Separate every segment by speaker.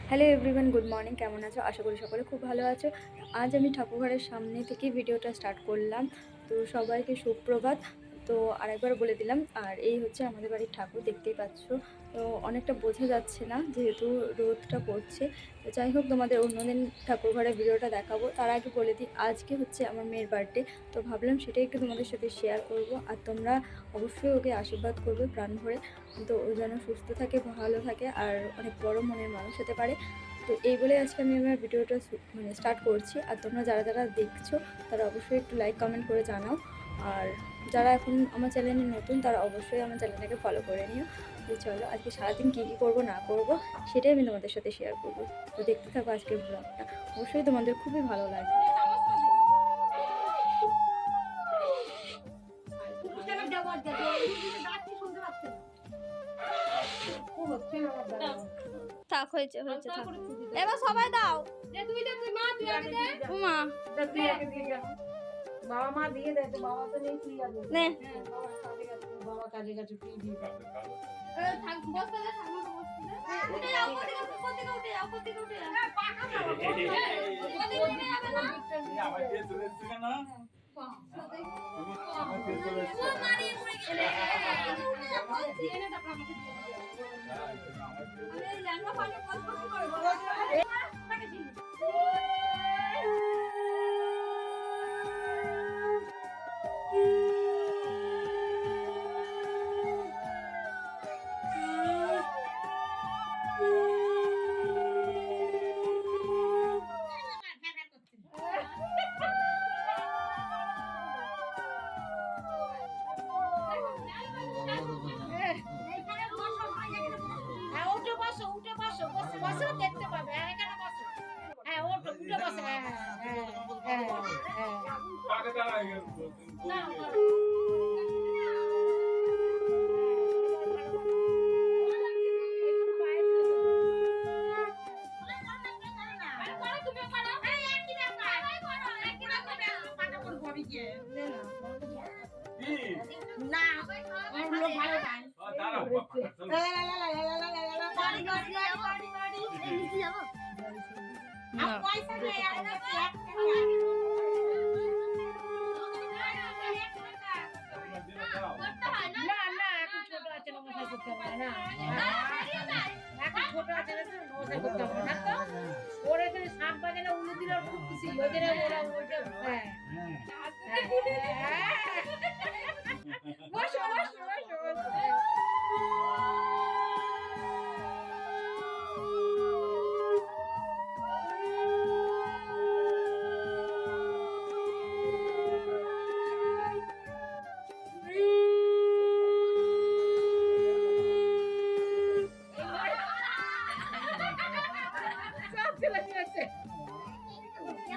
Speaker 1: Hello everyone, good morning. কেমন আছো? আশা করি সকলে খুব ভালো আছো। আজ আমি ঠাকুরঘরের সামনে থেকে ভিডিওটা স্টার্ট করলাম। তো সবাইকে সুপ্রভাত। তো আরেকবার বলে দিলাম। আর এই হচ্ছে আমাদের বাড়ির ঠাকুর, দেখতেই পাচ্ছ। তো অনেকটা বোঝা যাচ্ছে না যেহেতু রোদটা পড়ছে। তো যাই হোক, তোমাদের অন্যদিন ঠাকুরঘরের ভিডিওটা দেখাবো। তার আগে বলে দিই, আজকে হচ্ছে আমার মেয়ের বার্থডে। তো ভাবলাম সেটাই একটু তোমাদের সাথে শেয়ার করব। আর তোমরা অবশ্যই ওকে আশীর্বাদ করবে প্রাণ ভরে। তো ও যেন সুস্থ থাকে, ভালো থাকে, আর অনেক বড় মনের মানুষ হতে পারে। তো এই বলে আজকে আমি আমার ভিডিওটা স্টার্ট করছি। আর তোমরা যারা যারা দেখছো তারা অবশ্যই একটু লাইক কমেন্ট করে জানাও। আর যারা এখন আমার চ্যানেলে নতুন তারা অবশ্যই আমার চ্যানেলটাকে ফলো করে নিও। তো চলো, আজকে সারাদিন কী কী করবো না করবো সেটাই আমি তোমাদের সাথে শেয়ার করবো। তো দেখতে থাকো আজকের ব্লগটা, অবশ্যই তোমাদের খুবই ভালো লাগবে। থাক, হয়েছে হয়েছে, থাক। এবার সবাই দাও। মা
Speaker 2: বাবা মা দিয়ে দেয় তো, বাবা তো নেই, তুই যাবে।
Speaker 1: নে।
Speaker 2: বাবা কাজে গেছে, তুই দিয়ে দে। বসো, দেখতে পাবে। এখানে বসো। হ্যাঁ, ওঠো, উঠে বসো। হ্যাঁ, হ্যাঁ, হ্যাঁ, হ্যাঁ।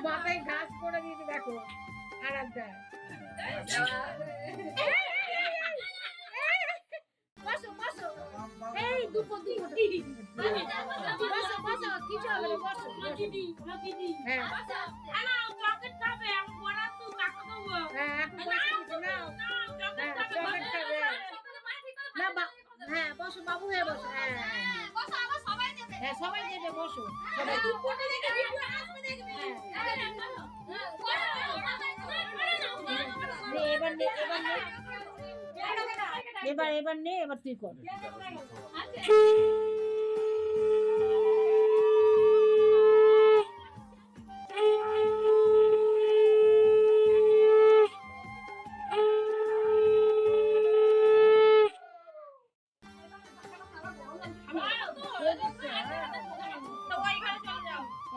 Speaker 2: মাথায় ঘাস করে দিয়েছে, দেখো। আর একটা বসো বসো, এই দুটো বসো বসো, কিছু হবে না, বসো। হ্যাঁ হ্যাঁ, বসো বাবু, হয়ে বসো। হ্যাঁ হ্যাঁ, সবাই দেবে, বসো। এবার নে, এবার তুই কর।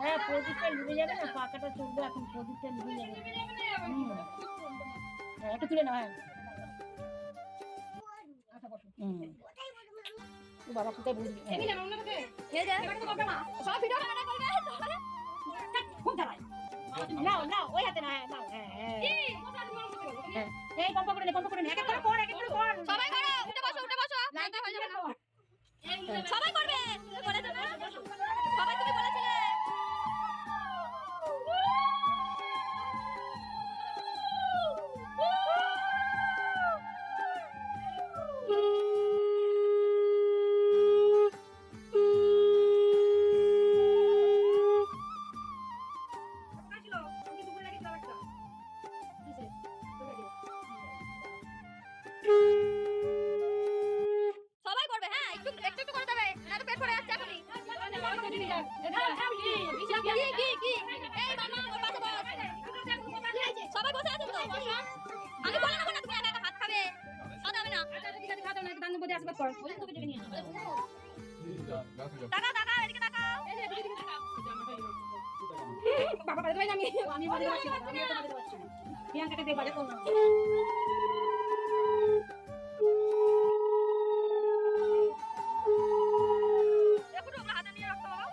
Speaker 2: হ্যাঁ, প্রদীপটা ডুবে যাবে না, পাকাটা চলবে এখন, প্রদীপটা ডুবে যাবে। হ্যাঁ, একটু তুলে নাও। হ্যাঁ, বাবা কোথায় বুঝবি। নাও নাও, ওই হাতে না। হ্যাঁ নাও। হ্যাঁ হ্যাঁ, এই কম্প করে নে, কম্প করে নে, এক এক করে কর, এক এক করে কর।
Speaker 1: সবাই করো, উঠে বসো উঠে বসো। সবাই করবে। সবাই তুমি বলেছিলে। সবাই বসে আছেন তো? আমি বললাম না তুমি একা একা ভাত খাবে, সাদা হবে না। তাকাও তাকাও, এদিকে তাকাও।
Speaker 2: বাবা বাড়ি আমি বাড়ি যাচ্ছি না, আমি তো বাড়ি যাচ্ছি না। প্রিয়াঙ্কাকে দিয়ে বাড়ি করলাম।
Speaker 1: দেখো তোমরা হাতে নিয়ে রাখতে বাবা।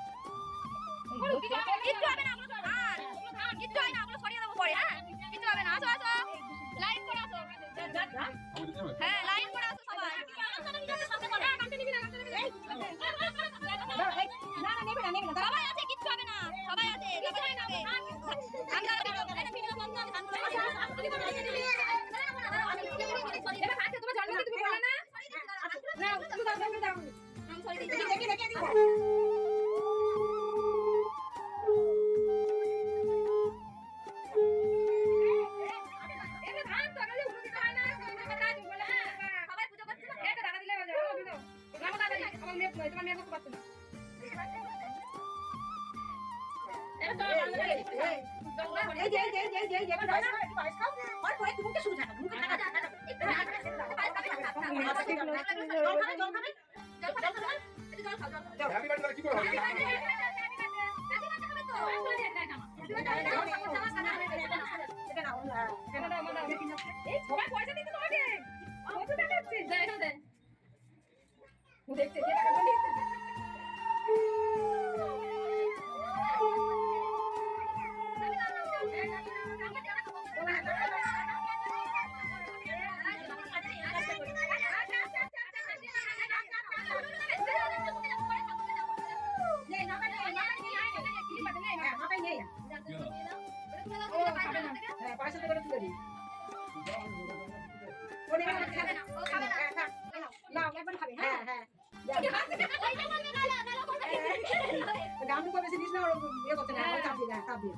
Speaker 1: কিচ্ছু হবে না, ওগুলো ধান। কিচ্ছু হয় না, ওগুলো সরিয়ে দেবো পরে। হ্যাঁ কিচ্ছু হবে না, আসো আসো, লাইন করে আসো। হ্যাঁ লাইন করে আসো সবাই। সবাই আছে, কিচ্ছু হবে না, সবাই আছে।
Speaker 2: গামু করে বেশি দিস না, ইয়ে করতে না, চাপ দিয়ে চাপ দিয়ে।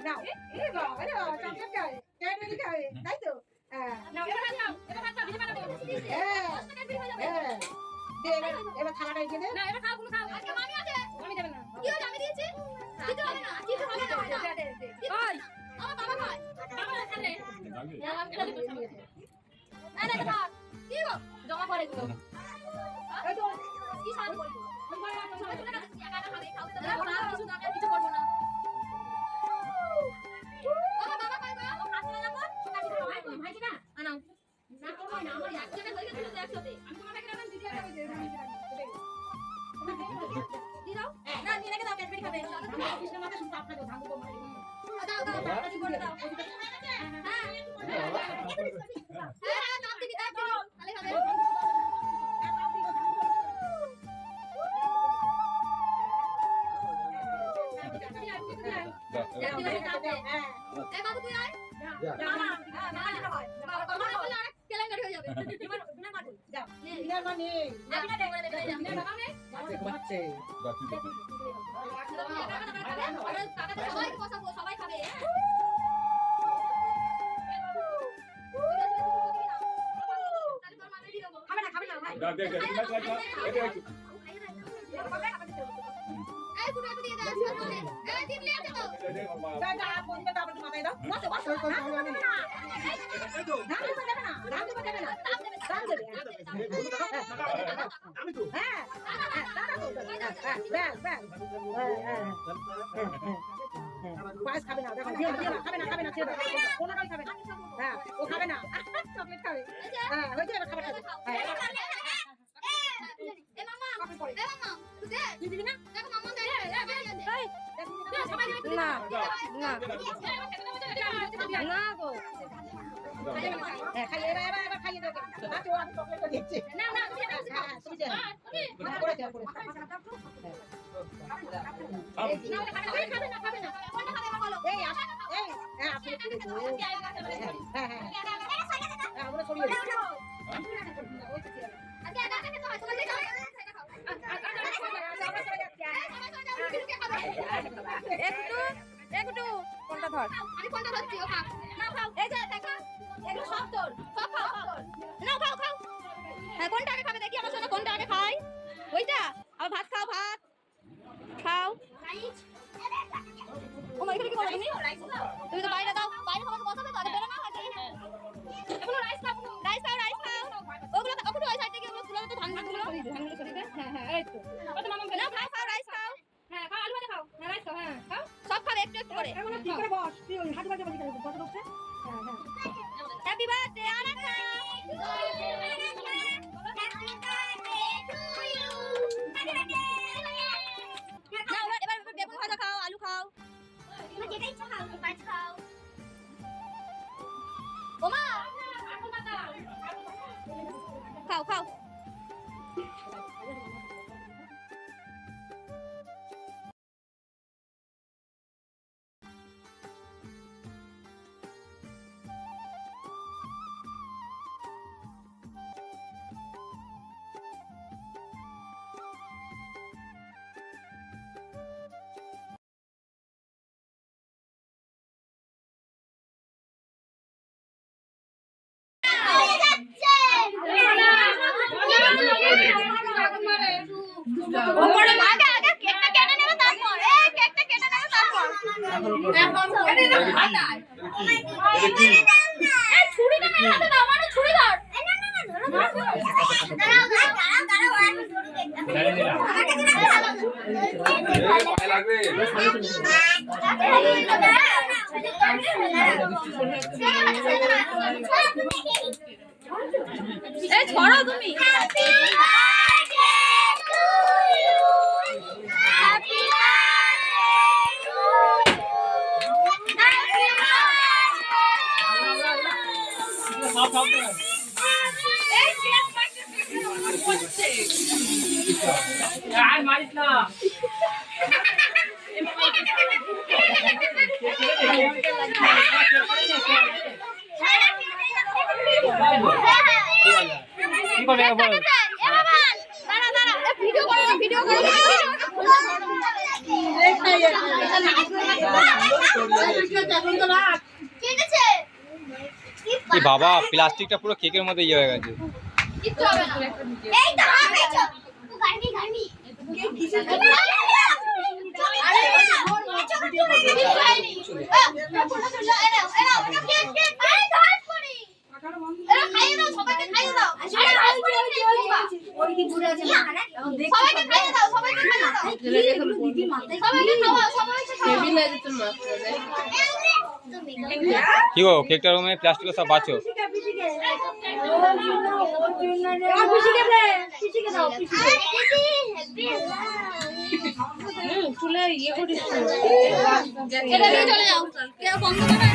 Speaker 2: নাও এই বাবা রে বাবা, চাপ দিয়ে খাবে, কেটে দিয়ে খাবে, তাই তো? হ্যাঁ নাও, এবার নাও, এবার ভাতটা ভিজে বানাবো। হ্যাঁ এবার থালাটা এগিয়ে দে। না এবার খাও, তুমি খাও। আজকে মামি আছে, মামি যাবে না।
Speaker 1: কি হলো, আমি দিয়েছি, কিছু হবে না, কিছু হবে না। ওই আমার বাবা খায়, বাবা খাবে। আরে বাবা কি গো জমা করে এগুলো,
Speaker 2: এই তো
Speaker 1: কি সাহায্য করব? সবাই চলে গেছে, একা একা খাবে, খাওয়াতে দেবো না, কিছু না, আমি কিছু করব না। বাবা বাবা খায় গো, ও খাচ্ছে না কোন?
Speaker 2: ভাই না
Speaker 1: আনাও না করব না, আমার একসাথে হয়ে গেছিল তো একসাথে।
Speaker 2: আমি তোমার কাছে রাখলাম, দিদি একটা বলছে
Speaker 1: দি দাও না, নিয়ে রেখে দাও, ক্যাডবেরি খাবে।
Speaker 2: কৃষ্ণ মাথা শুধু আপনাকে ধান দেবো মারি।
Speaker 1: দাও দাও দাও, কিছু করে দাও। হ্যাঁ হ্যাঁ দাও দিবি, দাও দিবি, তাহলে খাবে। এই বাবু তুই আয়। মামা মামা হয়, মামা বলে আরেক কেলেঙ্কারি হয়ে যাবে। বিনা মাটুল
Speaker 2: যাও বিনার মানে
Speaker 1: বিনা টাকা করে দেবে, বিনা টাকা নেই।
Speaker 2: বাচ্চা
Speaker 1: সবাই বসাবো, সবাই খাবে।
Speaker 2: খাবে না ভাই।
Speaker 1: এই দুটো একটু দিয়ে দাও, এই দিবলি আছে তো।
Speaker 2: দাদা বলবে তো আবার মাথায় দাও। বসো বসো। ধান দেবে না। ধান দেবে না। ধান দেবে।
Speaker 3: আমি তো
Speaker 2: হ্যাঁ। ব্যাগ। পায়েস খাবে না, দেখো দিয়ে খাবে না ছেড়ে দাও। কোনোটাই খাবে না। হ্যাঁ ও খাবে না, চকলেট খাবে। হ্যাঁ হয়েছে, এবার খাবে।
Speaker 1: এ মামা, এ মামা, তুই দে।
Speaker 2: তুই দিবি না?
Speaker 1: দেখো মামা দে।
Speaker 2: না না গো। হ্যাঁ খাইয়ে এবার খাইয়ে দেবে। আচ্ছা ও আমি চকলেট দিচ্ছি।
Speaker 1: না না তুমি এটা
Speaker 2: হ্যাঁ তুমি দে। করেছে।
Speaker 1: না ওটা খাবে না। কোনটা খাবে বলো।
Speaker 2: এই হ্যাঁ আপনি হ্যাঁ আমরা সরিয়ে দিই।
Speaker 1: আজকে একা একা খেতে হয়, তোমাদের খাও।
Speaker 4: একটু কোনটা ধর,
Speaker 1: আমি কোনটা ধরছি, ও খাও। না খাও, এই যে দেখো, এগুলো সব তোর, সব খাও। না খাও।
Speaker 3: হ্যাঁ এই তো কত মামা খেলো খাও খাও রাইস খাও হ্যাঁ খাও আলু ভাজা খাও হ্যাঁ রাইস খাও হ্যাঁ খাও সব খাবে একটু একটু করে
Speaker 2: এমন ঠিক করে বস তুই ওই হাত বাজে বাজে করে বস বসতে হ্যাঁ হ্যাঁ
Speaker 3: হ্যাপি বার্থডে আরাকা এবার বেগুন ভাজা খাও আলু খাও যেটা ইচ্ছা খাও মাছ খাও ওমা খাও খাও ছড়াও তুমি
Speaker 4: মারিস না কি করবে বল
Speaker 3: ভিডিও করো ভিডিও করো
Speaker 4: এই বাবা প্লাস্টিকটা পুরো কেকের মধ্যে ইয়ে হয়ে গেছে
Speaker 3: কিচ্ছু হবে না এই তো এই তো গার্মি গার্মি কেক কিসের আরে ভিডিও করো কেক কেক আরে ঘাট পড়ি এরা খাইয়ে দাও সবাইকে খাইয়ে দাও আরে ঘাট পড়ি ওই কি ঘুরে আছে এখন দেখ সবাইকে খাইয়ে দাও সবাইকে খাইয়ে দাও দিদি মাথায় সবাইকে খাওয়াও সবাইকে খাওয়াও টেবিল আছে তোর মাথায়
Speaker 4: কি গো কেকটা রুমে প্লাস্টিক সব বাঁচো
Speaker 3: চলে ইয়ে করিস এটা নিয়ে চলে যাও কেউ বন্ধ করে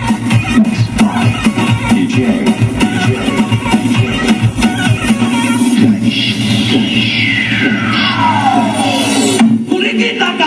Speaker 5: Purikita